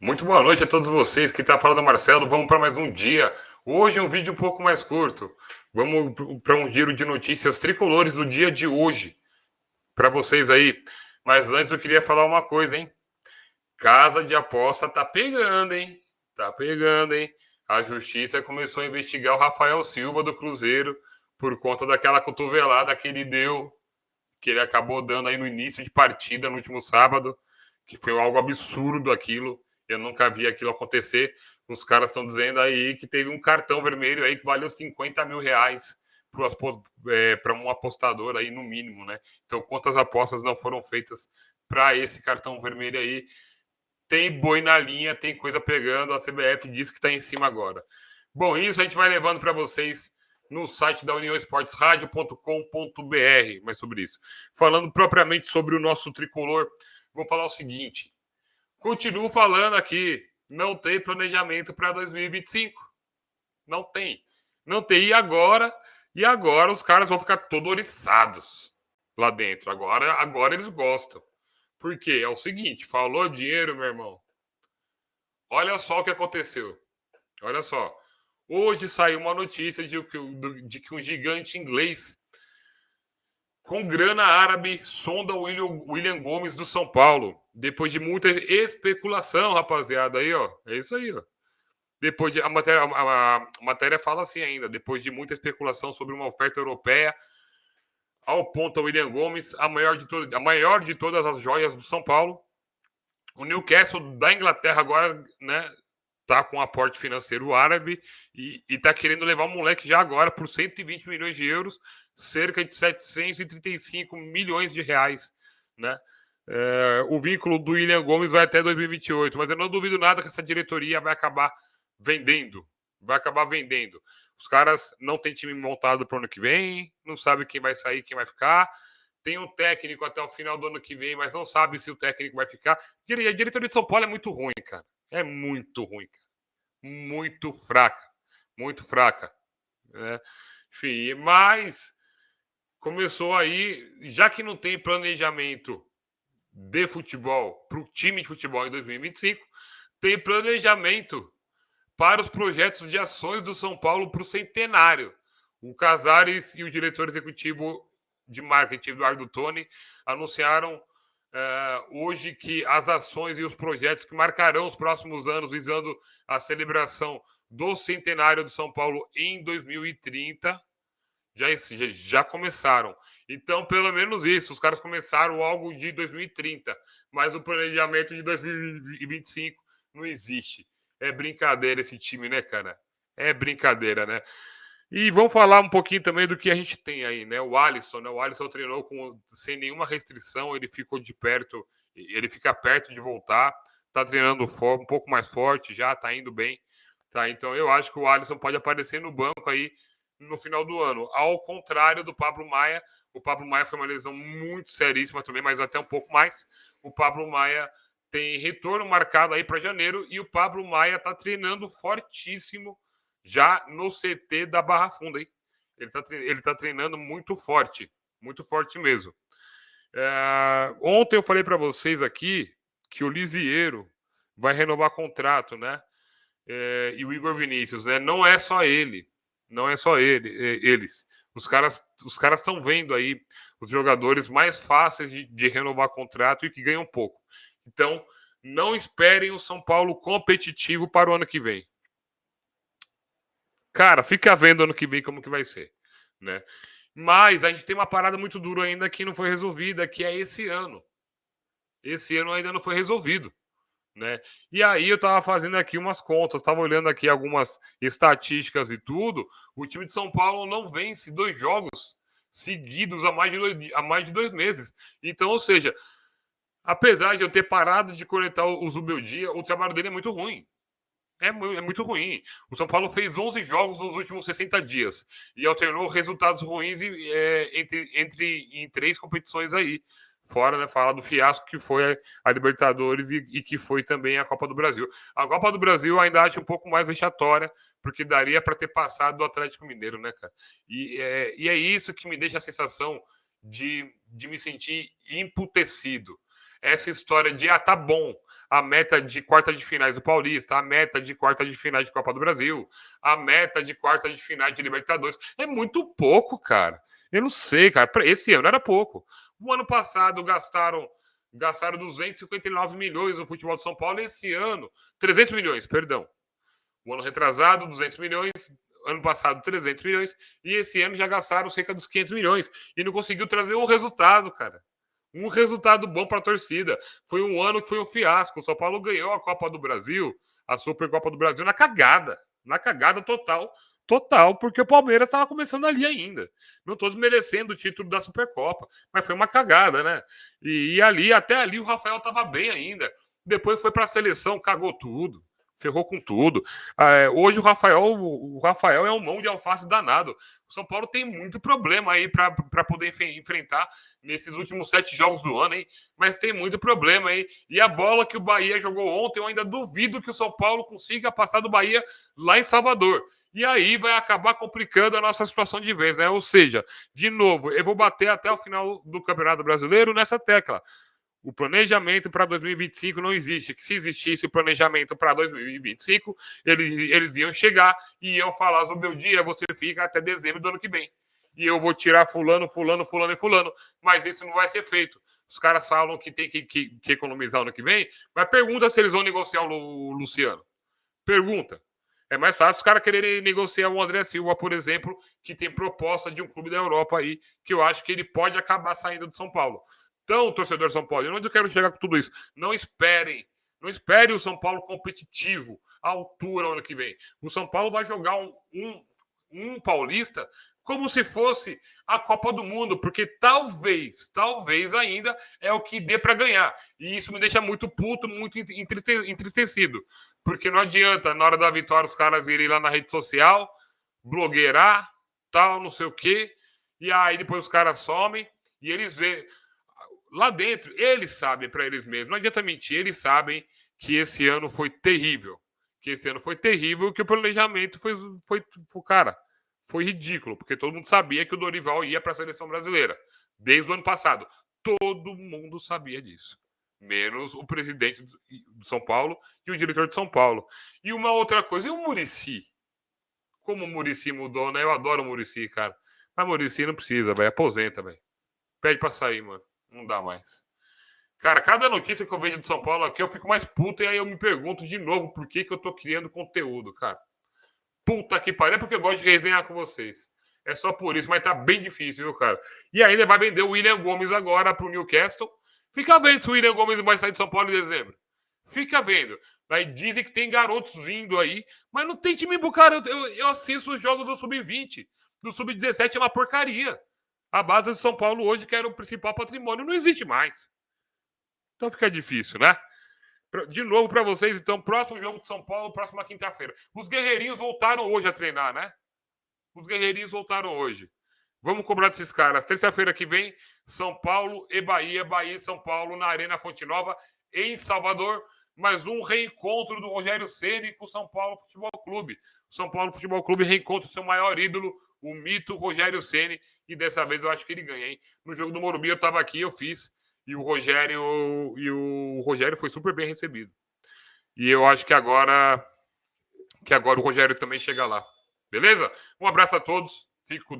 Muito boa noite a todos vocês. Que está falando Marcelo. Vamos para mais um dia. Hoje é um vídeo um pouco mais curto. Vamos para um giro de notícias tricolores do dia de hoje para vocês aí. Mas antes eu queria falar uma coisa, hein? Casa de aposta tá pegando, hein? Tá pegando, hein? A justiça começou a investigar o Rafael Silva do Cruzeiro por conta daquela cotovelada que ele deu, que ele acabou dando aí no início de partida no último sábado, que foi algo absurdo aquilo. Eu nunca vi aquilo acontecer. Os caras estão dizendo aí que teve um cartão vermelho aí que valeu 50 mil reais para um apostador aí, no mínimo, né? Então, quantas apostas não foram feitas para esse cartão vermelho aí? Tem boi na linha, tem coisa pegando. A CBF diz que está em cima agora. Bom, isso a gente vai levando para vocês no site da uniãoesportesradio.com.br, mais sobre isso. Falando propriamente sobre o nosso tricolor, vou falar o seguinte. Continuo falando aqui, não tem planejamento para 2025. Não tem. Não tem. E agora os caras vão ficar todos oriçados lá dentro. Agora eles gostam. Por quê? É o seguinte, falou dinheiro, meu irmão. Olha só o que aconteceu. Olha só. Hoje saiu uma notícia de que um gigante inglês com grana árabe sonda o William Gomes do São Paulo. Depois de muita especulação, rapaziada. Aí, ó. É isso aí, ó. A matéria fala assim ainda. Depois de muita especulação sobre uma oferta europeia, ao ponto William Gomes, a maior de todas as joias do São Paulo. O Newcastle da Inglaterra agora, né, tá com um aporte financeiro árabe e tá querendo levar o moleque já agora por 120 milhões de euros, cerca de 735 milhões de reais, né? O vínculo do William Gomes vai até 2028, mas eu não duvido nada que essa diretoria vai acabar vendendo. Vai acabar vendendo. Os caras não têm time montado para o ano que vem, não sabem quem vai sair, quem vai ficar. Tem um técnico até o final do ano que vem, mas não sabe se o técnico vai ficar. A diretoria de São Paulo é muito ruim, cara. É muito ruim, cara. Muito fraca. Muito fraca. Né? Enfim, mas começou aí, já que não tem planejamento de futebol para o time de futebol em 2025, tem planejamento para os projetos de ações do São Paulo para o centenário. O Casares e o diretor executivo de marketing, Eduardo Toni, anunciaram hoje que as ações e os projetos que marcarão os próximos anos visando a celebração do centenário do São Paulo em 2030 já começaram. Então, pelo menos isso, os caras começaram algo de 2030, mas o planejamento de 2025 não existe. É brincadeira esse time, né, cara? É brincadeira, né? E vamos falar um pouquinho também do que a gente tem aí, né? O Alisson, né? O Alisson treinou sem nenhuma restrição, ele ficou de perto, ele fica perto de voltar, tá treinando um pouco mais forte já, tá indo bem, tá? Então eu acho que o Alisson pode aparecer no banco aí no final do ano. Ao contrário do Pablo Maia, o Pablo Maia foi uma lesão muito seríssima também, mas até um pouco mais. O Pablo Maia tem retorno marcado aí para janeiro e o Pablo Maia tá treinando fortíssimo já no CT da Barra Funda, hein? Ele tá treinando muito forte mesmo. Ontem eu falei para vocês aqui que o Lisieiro vai renovar contrato, né? E o Igor Vinícius, né? Não é só ele, eles. Os caras estão vendo aí os jogadores mais fáceis de renovar contrato e que ganham pouco. Então, não esperem o São Paulo competitivo para o ano que vem. Cara, fica vendo ano que vem como que vai ser, né? Mas a gente tem uma parada muito dura ainda que não foi resolvida, que é esse ano. Esse ano ainda não foi resolvido, né? E aí eu tava fazendo aqui umas contas, tava olhando aqui algumas estatísticas e tudo. O time de São Paulo não vence 2 jogos seguidos há mais de 2 meses. Então, ou seja, apesar de eu ter parado de conectar o Zubeldia, o trabalho dele é muito ruim. É muito ruim. O São Paulo fez 11 jogos nos últimos 60 dias e alternou resultados ruins em 3 competições aí. Fora, né, fala do fiasco que foi a Libertadores e que foi também a Copa do Brasil. A Copa do Brasil ainda acho um pouco mais vexatória, porque daria para ter passado do Atlético Mineiro, né, cara? E é isso que me deixa a sensação de me sentir emputecido. Essa história de, tá bom, a meta de quarta de finais do Paulista, a meta de quarta de finais de Copa do Brasil, a meta de quarta de finais de Libertadores. É muito pouco, cara. Eu não sei, cara. Esse ano era pouco. O ano passado gastaram 259 milhões no futebol de São Paulo. Esse ano, 300 milhões, perdão. O ano retrasado, 200 milhões. Ano passado, 300 milhões. E esse ano já gastaram cerca dos 500 milhões. E não conseguiu trazer um resultado, cara. Um resultado bom para a torcida. Foi um ano que foi um fiasco. O São Paulo ganhou a Copa do Brasil, a Supercopa do Brasil, na cagada. Na cagada total. Total, porque o Palmeiras estava começando ali ainda. Não estou desmerecendo o título da Supercopa, mas foi uma cagada, né? E ali, até ali, o Rafael estava bem ainda. Depois foi para a seleção, cagou tudo. Ferrou com tudo. Hoje o Rafael é um mão de alface danado. O São Paulo tem muito problema aí para poder enfrentar nesses últimos 7 jogos do ano, hein? Mas tem muito problema aí. E a bola que o Bahia jogou ontem, eu ainda duvido que o São Paulo consiga passar do Bahia lá em Salvador. E aí vai acabar complicando a nossa situação de vez, né? Ou seja, de novo, eu vou bater até o final do Campeonato Brasileiro nessa tecla. O planejamento para 2025 não existe. Que se existisse o planejamento para 2025, eles iam chegar e iam falar: o meu dia você fica até dezembro do ano que vem. E eu vou tirar fulano, fulano, fulano e fulano. Mas isso não vai ser feito. Os caras falam que tem que economizar o ano que vem, mas pergunta se eles vão negociar o Luciano. Pergunta. É mais fácil os caras quererem negociar o André Silva, por exemplo, que tem proposta de um clube da Europa aí, que eu acho que ele pode acabar saindo do São Paulo. Então, torcedor São Paulo, onde eu quero chegar com tudo isso? Não esperem o São Paulo competitivo à altura ano que vem. O São Paulo vai jogar um paulista como se fosse a Copa do Mundo, porque talvez ainda é o que dê para ganhar. E isso me deixa muito puto, muito entristecido. Porque não adianta, na hora da vitória, os caras irem lá na rede social, blogueirar, tal, não sei o quê, e aí depois os caras somem e eles vê lá dentro, eles sabem para eles mesmos, não adianta mentir, eles sabem que esse ano foi terrível. Que esse ano foi terrível, que o planejamento cara, foi ridículo, porque todo mundo sabia que o Dorival ia para a seleção brasileira, desde o ano passado. Todo mundo sabia disso. Menos o presidente do São Paulo e o diretor de São Paulo. E uma outra coisa, e o Muricy? Como o Muricy mudou, né? Eu adoro o Muricy, cara. Mas o Muricy não precisa, velho. Aposenta, velho. Pede pra sair, mano. Não dá mais. Cara, cada notícia que eu vejo de São Paulo aqui, eu fico mais puto e aí eu me pergunto de novo por que eu tô criando conteúdo, cara. Puta que pariu, é porque eu gosto de resenhar com vocês. É só por isso, mas tá bem difícil, viu, cara? E ainda vai vender o William Gomes agora pro Newcastle. Fica vendo se o William Gomes vai sair de São Paulo em dezembro. Fica vendo. Aí dizem que tem garotos vindo aí, mas não tem time pro cara. Eu assisto os jogos do Sub-20. Do Sub-17 é uma porcaria. A base de São Paulo hoje, que era o principal patrimônio, não existe mais. Então fica difícil, né? De novo para vocês, então, próximo jogo de São Paulo, próxima quinta-feira. Os guerreirinhos voltaram hoje a treinar, né? Os guerreirinhos voltaram hoje. Vamos cobrar desses caras. Terça-feira que vem, São Paulo e Bahia. Bahia e São Paulo na Arena Fonte Nova, em Salvador. Mais um reencontro do Rogério Ceni com o São Paulo Futebol Clube. O São Paulo Futebol Clube reencontra o seu maior ídolo, o mito Rogério Ceni. E dessa vez eu acho que ele ganha, hein? No jogo do Morumbi eu estava aqui, eu fiz. E o Rogério foi super bem recebido. E eu acho que agora o Rogério também chega lá. Beleza? Um abraço a todos. Fico